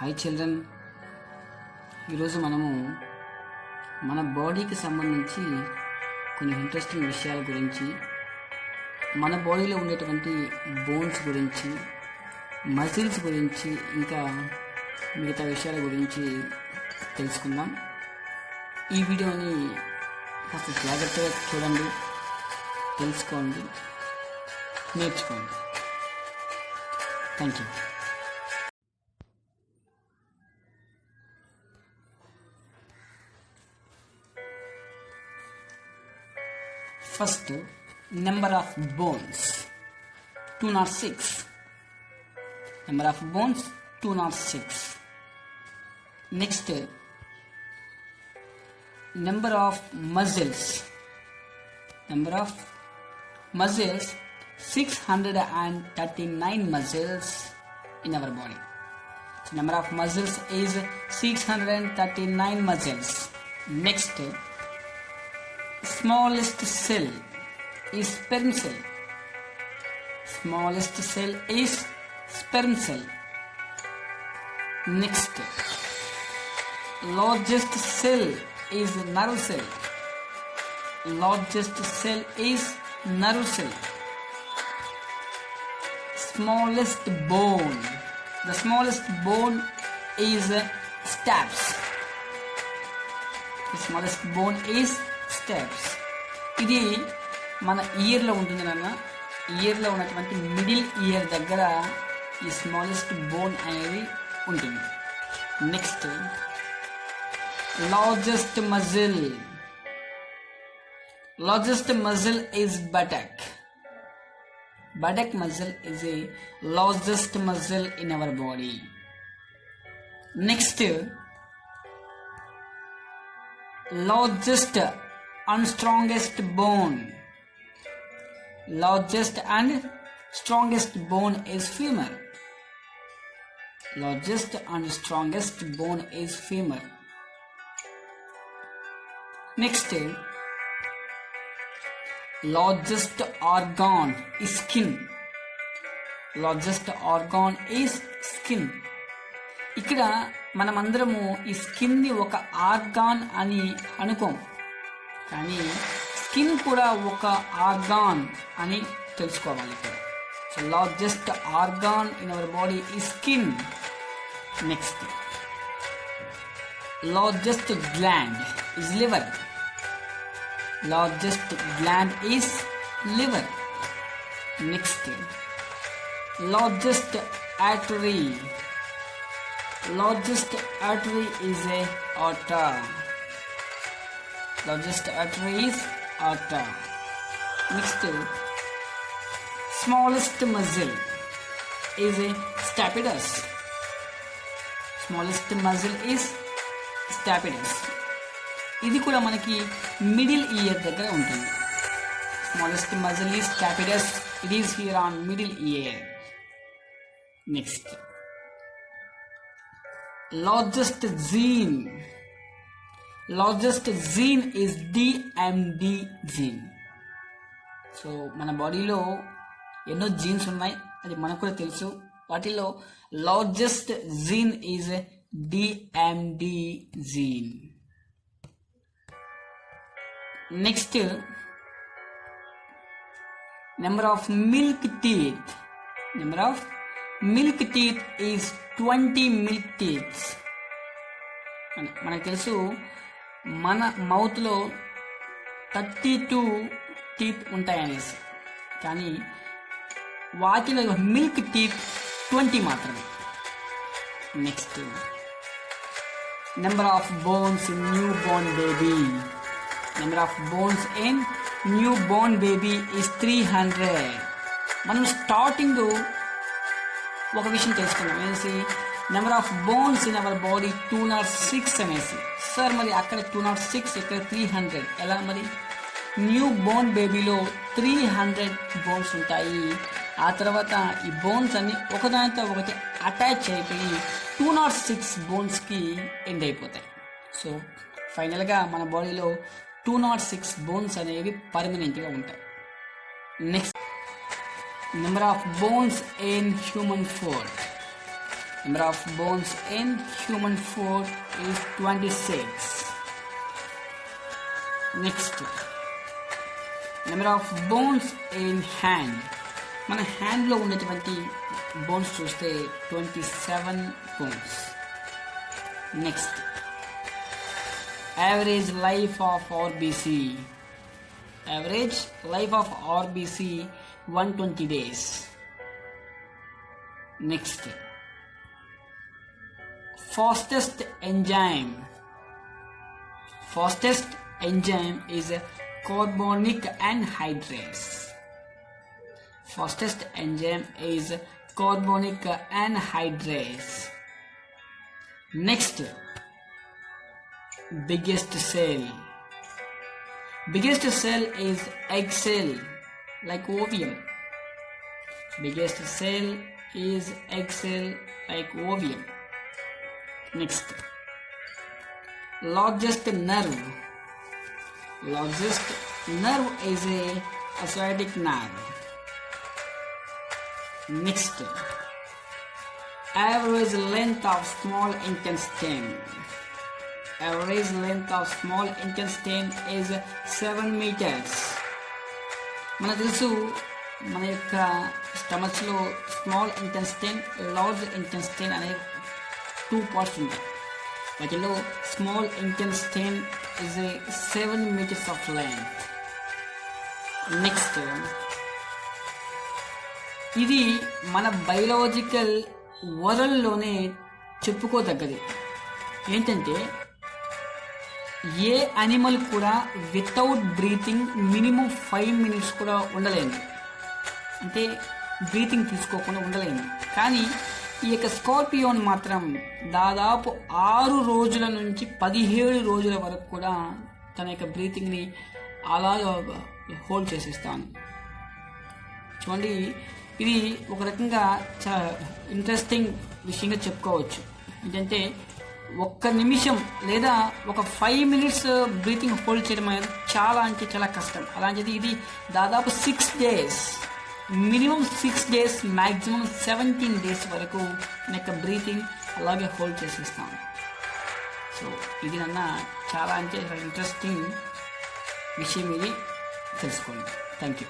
Hi children, ఈరోజు మనము మన బాడీకి సంబంధించి కొన్ని ఇంట్రెస్టింగ్ విషయాల గురించి, మన బాడీలో ఉండేటువంటి బోన్స్ గురించి, మజిల్స్ గురించి, ఇంకా మిగతా విషయాల గురించి తెలుసుకుందాం. ఈ వీడియోని కాస్త జాగ్రత్తగా చూడండి, తెలుసుకోండి, నేర్చుకోండి. Thank you. First, number of bones 206. Number of bones 206. Next, number of muscles. Number of muscles 639 muscles in our body. So number of muscles is 639 muscles. Next, smallest cell is sperm cell. Smallest cell is sperm cell. Next, largest cell is nerve cell. Largest cell is nerve cell. Smallest bone. The smallest bone is stapes. The smallest bone is steps. ఇది మన ఇయర్లో ఉంటుంది నాన్న. ఇయర్లో ఉన్నటువంటి middle ear దగ్గర ఈ smallest bone అనేది ఉంటుంది. Next, largest muscle. Largest muscle is buttock. Buttock muscle is a largest muscle in our body. Next, largest and strongest bone. Largest and strongest bone is femur. Largest and strongest bone is femur. Next, largest organ is skin. Largest organ is skin. ఇక్కడ మనమందరము ఈ స్కిన్ని ఒక organ అని అనుకోం, కానీ skin కూడా ఒక organ అని తెలుసుకోవాలి ఇక్కడ. So largest organ in our body ఈ skin. Next, largest gland is liver. Largest gland is liver. Next, largest artery. Largest artery is a aorta. Largest artery is aorta. Next, smallest muscle is a stapedius. Smallest muscle is stapedius. ఇది కూడా మనకి middle ear దగ్గర ఉంటుంది. Smallest muscle is stapedius. It is here on middle ear. Next, largest gene. Largest gene is DMD gene. So మన బాడీలో ఎన్నో jeans ఉన్నాయి, అది మనకు కూడా తెలుసు. వాటిలో largest gene is DMD gene. Next, number of milk teeth. Number of milk teeth is 20 milk teeths. మనకు తెలుసు మన మౌత్లో 32 టీత్ ఉంటాయనేసి, కానీ వాటిలో మిల్క్ టీత్ 20 మాత్రమే. Next, number of bones in new Born baby. Number of bones in new Born baby is 300. మనం starting ఒక విషయం తెలుసుకున్నాం అనేసి, number of bones in our body 206 అనేసి. సార్ మరి అక్కడ 206, ఇక్కడ 300 ఎలా? మరి న్యూ బోర్న్ బేబీలో 300 బోన్స్ ఉంటాయి. ఆ తర్వాత ఈ బోన్స్ అన్ని ఒకదానితో ఒకటి అటాచ్ అయిపోయి 206 బోన్స్కి ఎండ్ అయిపోతాయి. సో ఫైనల్గా మన బాడీలో 206 బోన్స్ అనేవి పర్మనెంట్గా ఉంటాయి. Next, number of bones in human foot. Number of bones in human foot is 26. Next, number of bones in hand. మన హ్యాండ్లో ఉన్నటువంటి బోన్స్ చూస్తే 27 bones. Next, average life of RBC. Average life of RBC 120 days. Next, fastest enzyme. Fastest enzyme is carbonic anhydrase. Fastest enzyme is carbonic anhydrase. Next, biggest cell. Biggest cell is egg cell, like ovum. Biggest cell is egg cell, like ovum. Next, largest nerve. Largest nerve is a sciatic nerve. Next, average length of small intestine. Average length of small intestine is 7 meters. మనకు తెలుసు, మన యొక్క స్టమక్స్లో small intestine, large intestine అనే 2 parts ఉంటాయి. వాటిలో small intestine is a 7 meters of length. Next, ఇది మన biological వరల్డ్లోనే చెప్పుకోదగ్గది. ఏంటంటే, ఏ అనిమల్ కూడా వితౌట్ బ్రీతింగ్ మినిమం 5 minutes కూడా ఉండలేదు. అంటే బ్రీతింగ్ తీసుకోకుండా ఉండలేదు. కానీ ఈ యొక్క స్కార్పియోన్ మాత్రం దాదాపు 6 రోజుల నుంచి 17 రోజుల వరకు కూడా తన యొక్క బ్రీతింగ్ని అలా హోల్డ్ చేసేస్తాను. చూడండి, ఇది ఒక రకంగా చాలా ఇంట్రెస్టింగ్ విషయంగా చెప్పుకోవచ్చు. ఏంటంటే, 1 నిమిషం లేదా ఒక 5 minutes బ్రీతింగ్ హోల్డ్ చేయడం అనేది చాలా అంటే చాలా కష్టం. అలాంటిది ఇది దాదాపు 6 days, minimum 6 days, maximum 17 days వరకు నెక్క బ్రీతింగ్ అలాగే హోల్డ్ చేసేస్తాం. సో ఇది నన్న చాలా అంటే ఇంట్రెస్టింగ్ విషయం, ఇది తెలుసుకోండి. Thank you.